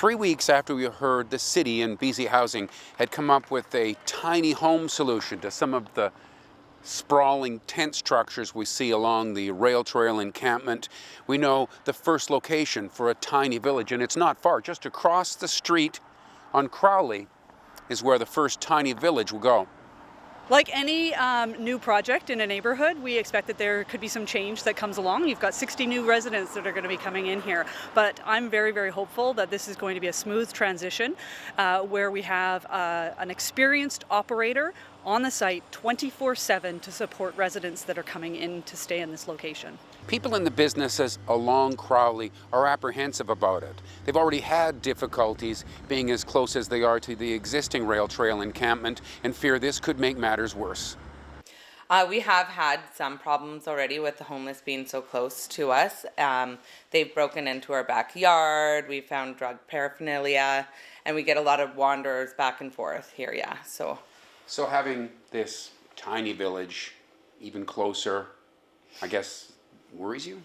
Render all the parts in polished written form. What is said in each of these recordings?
3 weeks after we heard the city and BC Housing had come up with a tiny home solution to some of the sprawling tent structures we see along the rail trail encampment, we know the first location for a tiny village, and it's not far. Just across the street on Crowley is where the first tiny village will go. Like any new project in a neighborhood, we expect that there could be some change that comes along. You've got 60 new residents that are going to be coming in here, but I'm very, very hopeful that this is going to be a smooth transition where we have an experienced operator on the site 24/7 to support residents that are coming in to stay in this location. People in the businesses along Crowley are apprehensive about it. They've already had difficulties being as close as they are to the existing rail trail encampment and fear this could make matters worse. We have had some problems already with the homeless being so close to us. They've broken into our backyard, we found drug paraphernalia, and we get a lot of wanderers back and forth here, yeah. So having this tiny village even closer, I guess, worries you?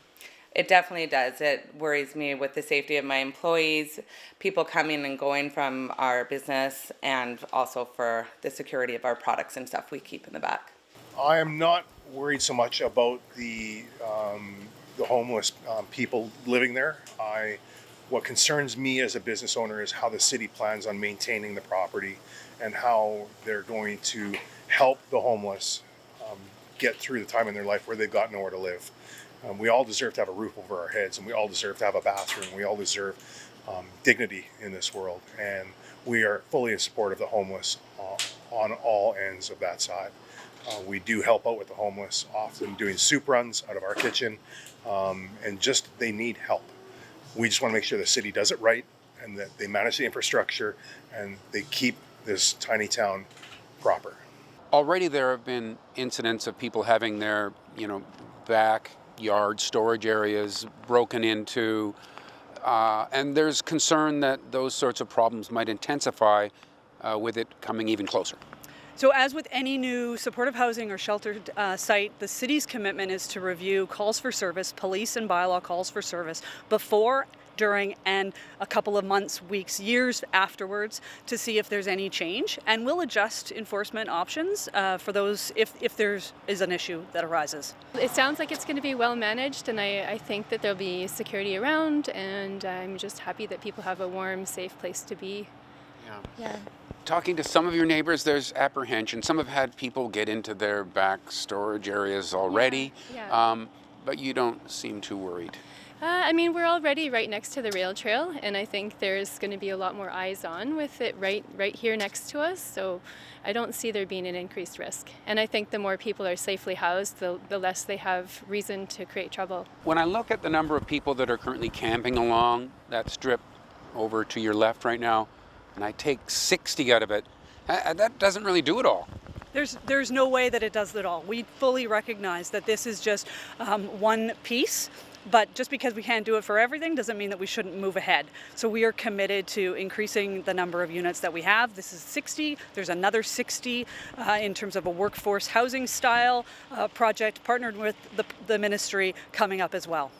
It definitely does. It worries me with the safety of my employees, people coming and going from our business, and also for the security of our products and stuff we keep in the back. I am not worried so much about the homeless people living there. What concerns me as a business owner is how the city plans on maintaining the property and how they're going to help the homeless get through the time in their life where they've got nowhere to live. We all deserve to have a roof over our heads, and we all deserve to have a bathroom. We all deserve dignity in this world, and we are fully in support of the homeless on all ends of that side. We do help out with the homeless, often doing soup runs out of our kitchen, and just they need help. We just want to make sure the city does it right and that they manage the infrastructure and they keep this tiny town proper. Already there have been incidents of people having their, backyard storage areas broken into, and there's concern that those sorts of problems might intensify with it coming even closer. So as with any new supportive housing or sheltered site, the city's commitment is to review calls for service, police and bylaw calls for service before, during, and a couple of months, weeks, years afterwards to see if there's any change. And we'll adjust enforcement options for those if there is an issue that arises. It sounds like it's going to be well managed, and I think that there'll be security around, and I'm just happy that people have a warm, safe place to be. Yeah. Talking to some of your neighbors, there's apprehension. Some have had people get into their back storage areas already, but you don't seem too worried. We're already right next to the rail trail, and I think there's going to be a lot more eyes on with it right here next to us, so I don't see there being an increased risk. And I think the more people are safely housed, the less they have reason to create trouble. When I look at the number of people that are currently camping along that strip over to your left right now, and I take 60 out of it, that doesn't really do it all. There's no way that it does it all. We fully recognize that this is just one piece, but just because we can't do it for everything doesn't mean that we shouldn't move ahead. So we are committed to increasing the number of units that we have. This is 60. There's another 60 in terms of a workforce housing style project partnered with the ministry coming up as well.